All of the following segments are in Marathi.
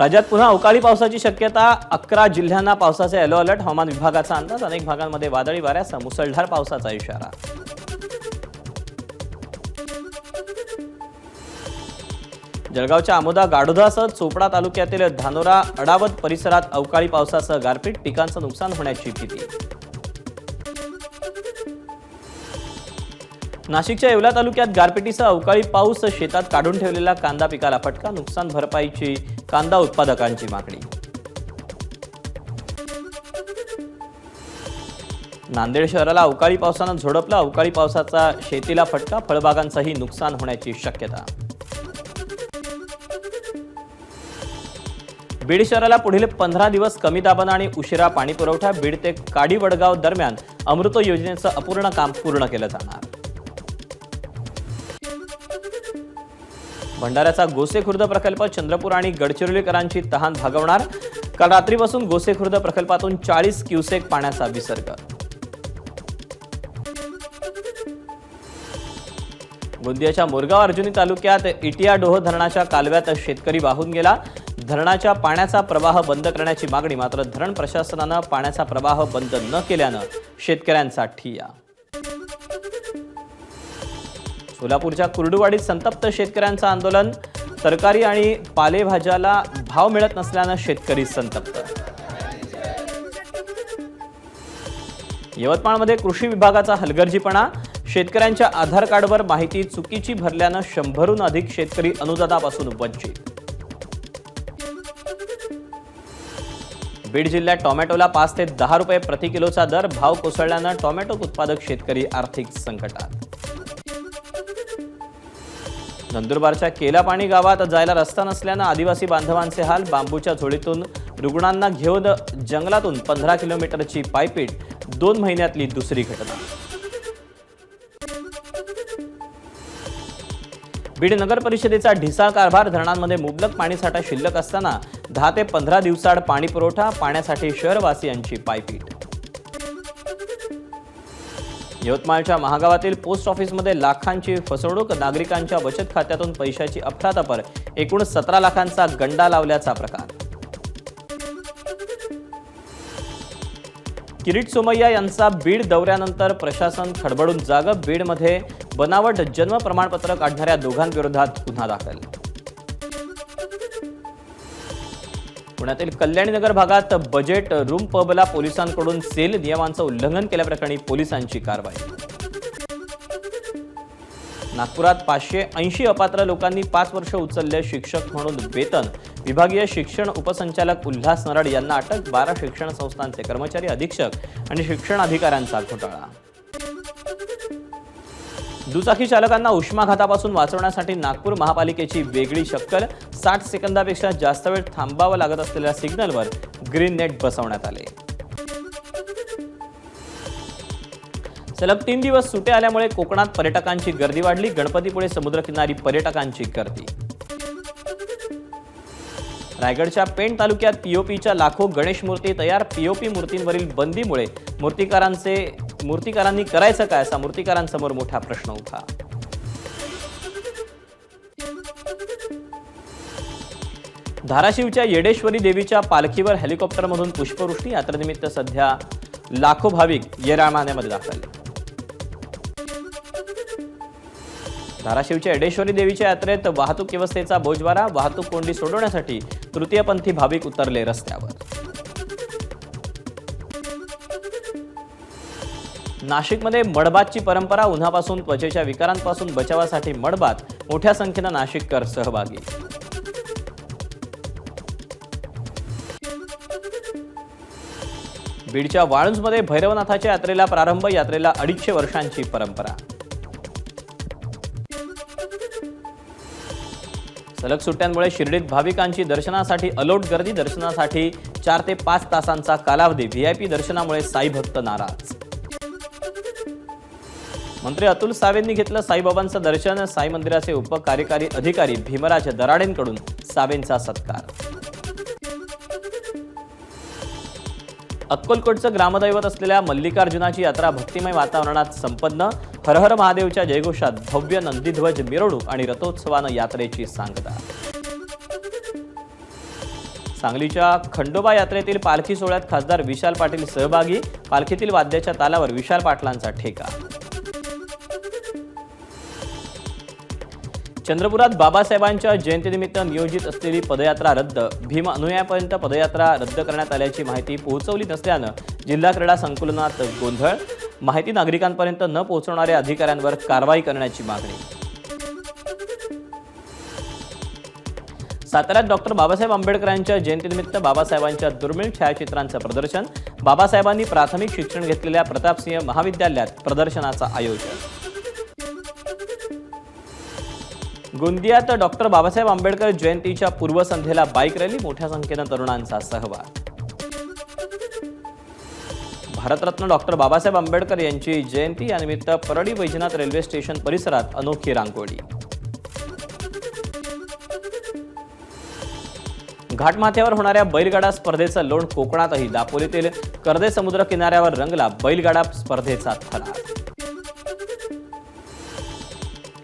राज्यात पुन्हा अवकाळी पावसाची शक्यता 11 जिल्ह्यांना पावसाचे येलो अलर्ट हवामान विभागाचा अंदाज अनेक भागांमध्ये वादळी वाऱ्यासह मुसळधार पावसाचा इशारा जळगावच्या आमोदा गाढोदासह चोपडा तालुक्यातील धानोरा अडावत परिसरात अवकाळी पावसासह गारपीट पिकांचं नुकसान होण्याची भीती नाशिकच्या येवला तालुक्यात गारपिटीसह अवकाळी पाऊस शेतात काढून ठेवलेला कांदा पिकाला फटका नुकसान भरपाईची कांदा उत्पादकांची मागणी नांदेड शहराला अवकाळी पावसानं झोडपलं अवकाळी पावसाचा शेतीला फटका फळबागांचंही नुकसान होण्याची शक्यता बीड शहराला पुढील 15 दिवस कमी दाबानं आणि उशिरा पाणी पुरवठा बीड ते काडी वडगाव दरम्यान अमृत योजनेचं अपूर्ण काम पूर्ण केलं जाणार भंडाऱ्याचा गोसेखुर्द प्रकल्प चंद्रपूर आणि गडचिरोलीकरांची तहान भागवणार काल रात्रीपासून गोसेखुर्द प्रकल्पातून 40 क्युसेक पाण्याचा विसर्ग गोंदियाच्या मोरगाव अर्जुनी तालुक्यात इटियाडोह धरणाच्या कालव्यात शेतकरी वाहून गेला धरणाच्या पाण्याचा प्रवाह बंद करण्याची मागणी मात्र धरण प्रशासनानं पाण्याचा प्रवाह बंद न केल्यानं शेतकऱ्यांचा ठिय्या सोलापूरच्या कुर्डुवाडीत संतप्त शेतकऱ्यांचं आंदोलन तरकारी आणि पालेभाज्याला भाव मिळत नसल्यानं शेतकरी संतप्त यवतमाळमध्ये कृषी विभागाचा हलगर्जीपणा शेतकऱ्यांच्या आधार कार्डवर माहिती चुकीची भरल्यानं 100हून अधिक शेतकरी अनुदानापासून वंचित बीड जिल्ह्यात टोमॅटोला 5 ते 10 रुपये प्रति किलोचा दर भाव कोसळल्यानं टोमॅटो उत्पादक शेतकरी आर्थिक संकटात नंदुरबारच्या केलापाणी गावात जायला रस्ता नसल्यानं आदिवासी बांधवांचे हाल बांबूच्या झोळीतून रुग्णांना घेऊन जंगलातून 15 किलोमीटरची पायपीट 2 महिन्यातली दुसरी घटना बीड नगर परिषदेचा ढिसाळ कारभार धरणांमध्ये मुबलक पाणीसाठा शिल्लक असताना 10 ते 15 दिवसाआड पाणी पुरवठा पाण्यासाठी शहरवासियांची पायपीट यवतमाळच्या महागावातील पोस्ट ऑफिसमध्ये लाखांची फसवणूक नागरिकांच्या बचत खात्यातून पैशाची अफरातफर एकूण 17 लाखांचा गंडा लावल्याचा प्रकार किरीट सोमय्या यांचा बीड दौऱ्यानंतर प्रशासन खडबडून जागं बीडमध्ये बनावट जन्म प्रमाणपत्र काढणाऱ्या दोघांविरोधात गुन्हा दाखल पुण्यातील कल्याणीनगर भागात बजेट रूम पबला पोलिसांकडून सेल नियमांचं उल्लंघन केल्याप्रकरणी पोलिसांची कारवाई नागपुरात 580 अपात्र लोकांनी 5 वर्ष उचलले शिक्षक म्हणून वेतन विभागीय शिक्षण उपसंचालक उल्हास नरड यांना अटक 12 शिक्षण संस्थांचे कर्मचारी अधीक्षक आणि शिक्षण अधिकाऱ्यांचा घोटाळा दुचाकी चालकांना उष्माघातापासून वाचवण्यासाठी नागपूर महापालिकेची वेगळी शक्कल 60 सेकंदापेक्षा जास्त वेळ थांबावं लागत असलेल्या सिग्नलवर ग्रीन नेट बसवण्यात आले सलग 3 दिवस सुट्या आल्यामुळे कोकणात पर्यटकांची गर्दी वाढली गणपतीपुळे समुद्रकिनारी पर्यटकांची गर्दी रायगडच्या पेण तालुक्यात पीओपीच्या लाखो गणेश मूर्ती तयार पीओपी मूर्तींवरील बंदीमुळे मूर्तिकारांनी करायचं काय असा मूर्तिकारांसमोर मोठा प्रश्न उभा धाराशिवच्या येडेश्वरी देवीच्या पालखीवर हेलिकॉप्टरमधून पुष्पवृष्टी यात्रेनिमित्त सध्या लाखो भाविक येरामान्यामध्ये दाखल धाराशिवच्या येडेश्वरी देवीच्या यात्रेत वाहतूक व्यवस्थेचा बोजवारा वाहतूक कोंडी सोडवण्यासाठी तृतीयपंथी भाविक उतरले रस्त्यावर नाशिकमध्ये मडबातची परंपरा उन्हापासून त्वचेच्या विकारांपासून बचावासाठी मडबात मोठ्या संख्येनं नाशिककर सहभागी बीडच्या वाळुंजमध्ये भैरवनाथाच्या यात्रेला प्रारंभ यात्रेला 250 वर्षांची परंपरा सलग सुट्ट्यांमुळे शिर्डीत भाविकांची दर्शनासाठी अलोट गर्दी दर्शनासाठी 4 ते 5 तासांचा कालावधी व्हीआयपी दर्शनामुळे साई भक्त नाराज मंत्री अतुल सावेंनी घेतलं साईबाबांचं दर्शन साई मंदिराचे उपकार्यकारी अधिकारी भीमराज दराडेंकडून सावेंचा सत्कार अक्कलकोटचं ग्रामदैवत असलेल्या मल्लिकार्जुनाची यात्रा भक्तिमय वातावरणात संपन्न हर हर महादेवच्या जयघोषात भव्य नंदीध्वज मिरवणूक आणि रथोत्सवानं यात्रेची सांगता सांगलीच्या खंडोबा यात्रेतील पालखी सोहळ्यात खासदार विशाल पाटील सहभागी, पालखीतील वाद्याच्या तालावर विशाल पाटलांचा ठेका. चंद्रपुरात बाबासाहेबांच्या जयंतीनिमित्त नियोजित असलेली पदयात्रा रद्द. भीम अनुयायांपर्यंत पदयात्रा रद्द करण्यात आल्याची माहिती पोहोचवली नसल्यानं जिल्हा क्रीडा संकुलात गोंधळ. माहिती नागरिकांपर्यंत न पोहोचवणाऱ्या अधिकाऱ्यांवर कारवाई करण्याची मागणी. साताऱ्यात डॉक्टर बाबासाहेब आंबेडकरांच्या जयंतीनिमित्त बाबासाहेबांच्या दुर्मिळ छायाचित्रांचं प्रदर्शन. बाबासाहेबांनी प्राथमिक शिक्षण घेतलेल्या प्रतापसिंह महाविद्यालयात प्रदर्शनाचं आयोजन. गोंदियात डॉक्टर बाबासाहेब आंबेडकर जयंतीच्या पूर्वसंध्येला बाईक रॅली, मोठ्या संख्येनं तरुणांचा सहभाग. भारतरत्न डॉक्टर बाबासाहेब आंबेडकर यांची जयंती यानिमित्त परळी वैजनाथ रेल्वे स्टेशन परिसरात अनोखी रांगोळी. घाटमाथ्यावर होणाऱ्या बैलगाडा स्पर्धेचं लोण कोकणातही. दापोलीतील कर्दे समुद्र किनाऱ्यावर रंगला बैलगाडा स्पर्धेचा थरार.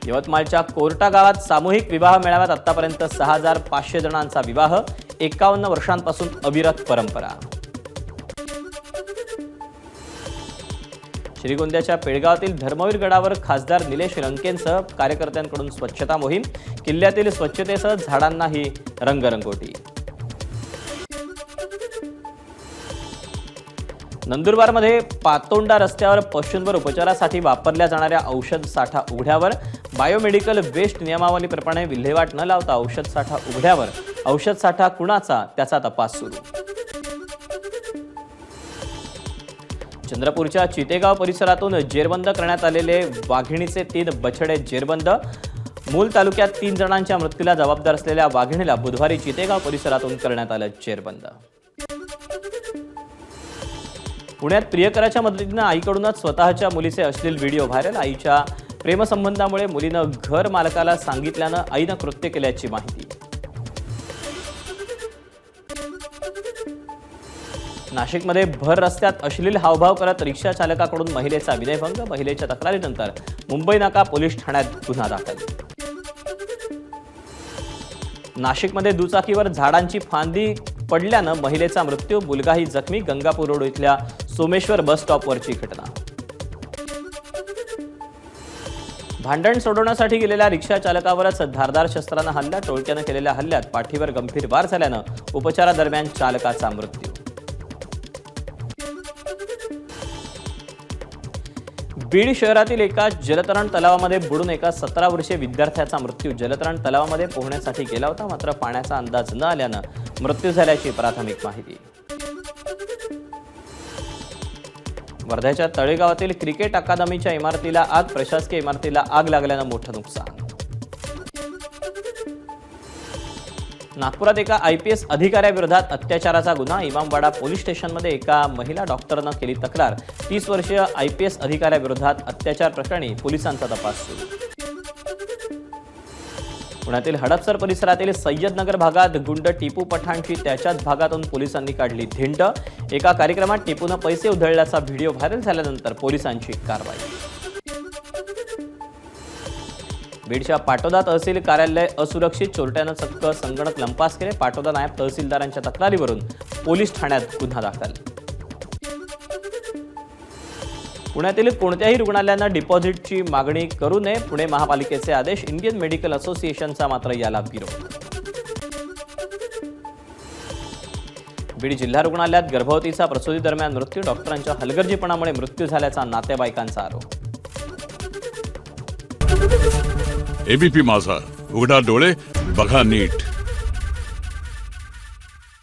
यवतमाळच्या कोर्टा गावात सामूहिक विवाह मेळाव्यात आतापर्यंत 6,500 जणांचा विवाह. 51 वर्षांपासून अविरत परंपरा. श्रीगोंद्याच्या पेडगावातील धर्मवीर गडावर खासदार निलेश लंकेंसह कार्यकर्त्यांकडून स्वच्छता मोहीम. किल्ल्यातील स्वच्छतेसह झाडांनाही रंगरंगोटी. नंदुरबारमध्ये पातोंडा रस्त्यावर पशूंवर उपचारासाठी वापरल्या जाणाऱ्या औषध साठा उघड्यावर. बायोमेडिकल वेस्ट नियमावलीप्रमाणे विल्हेवाट न लावता औषध साठा उघड्यावर. औषध साठा कुणाचा, त्याचा तपास सुरू. चंद्रपूरच्या चितेगाव परिसरातून जेरबंद करण्यात आलेले वाघिणीचे 3 बछडे जेरबंद. मूल तालुक्यात 3 जणांच्या मृत्यूला जबाबदार असलेल्या वाघिणीला बुधवारी चितेगाव परिसरातून करण्यात आलं जेरबंद. पुण्यात प्रियकराच्या मदतीनं आईकडूनच स्वतःच्या मुलीचे अश्लील व्हिडिओ व्हायरल. आईच्या प्रेमसंबंधामुळे मुलीनं घर मालकाला सांगितल्यानं आईनं कृत्य केल्याची माहिती. नाशिकमध्ये भर रस्त्यात अश्लील हावभाव करत रिक्षा चालकाकडून महिलेचा विनयभंग. महिलेच्या तक्रारीनंतर मुंबई नाका पोलीस ठाण्यात गुन्हा दाखल. नाशिकमध्ये दुचाकीवर झाडांची फांदी पडल्यानं महिलेचा मृत्यू. मुलगाही जखमी. गंगापूर रोड इथल्या सोमेश्वर बस स्टॉपवरची घटना. भांडण सोडवण्यासाठी गेलेल्या रिक्षा चालकावरच धारदार शस्त्रानं हल्ला. टोळक्यानं केलेल्या हल्ल्यात पाठीवर गंभीर वार झाल्यानं उपचारादरम्यान चालकाचा मृत्यू. बीड शहरातील एका जलतरण तलावामध्ये बुडून एका 17 वर्षीय विद्यार्थ्याचा मृत्यू. जलतरण तलावामध्ये पोहण्यासाठी गेला होता, मात्र पाण्याचा अंदाज न आल्यानं मृत्यू झाल्याची प्राथमिक माहिती. वर्ध्याच्या तळेगावातील क्रिकेट अकादमीच्या इमारतीला आग. प्रशासकीय इमारतीला आग लागल्यानं मोठं नुकसान. नागपुरात एका IPS अधिकाऱ्याविरोधात अत्याचाराचा गुन्हा. इमामवाडा पोलीस स्टेशनमध्ये एका महिला डॉक्टरनं केली तक्रार. 30 वर्षीय IPS अधिकाऱ्याविरोधात अत्याचार प्रकरणी पोलिसांचा तपास सुरू. पुण्यातील हडपसर परिसरातील सय्यदनगर भागात गुंड टिपू पठाणची त्याच्याच भागातून पोलिसांनी काढली धिंड. एका कार्यक्रमात टिपूनं पैसे उधळल्याचा व्हिडिओ व्हायरल झाल्यानंतर पोलिसांची कारवाई. बीडच्या पाटोदा तहसील कार्यालय असुरक्षित. चोरट्यानं चक्क संगणक लंपास केले. पाटोदा नायब तहसीलदारांच्या तक्रारीवरून पोलीस ठाण्यात गुन्हा दाखल. पुण्यातील कोणत्याही रुग्णालयांना डिपॉझिटची मागणी करू नये. पुणे महापालिकेचे आदेश. इंडियन मेडिकल असोसिएशनचा मात्र याला विरोध. बीड जिल्हा रुग्णालयात गर्भवतीचा प्रसूतीदरम्यान मृत्यू. डॉक्टरांच्या हलगर्जीपणामुळे मृत्यू झाल्याचा नातेवाईकांचा आरोप. ABP माझा, उघडा डोळे बघा नीट.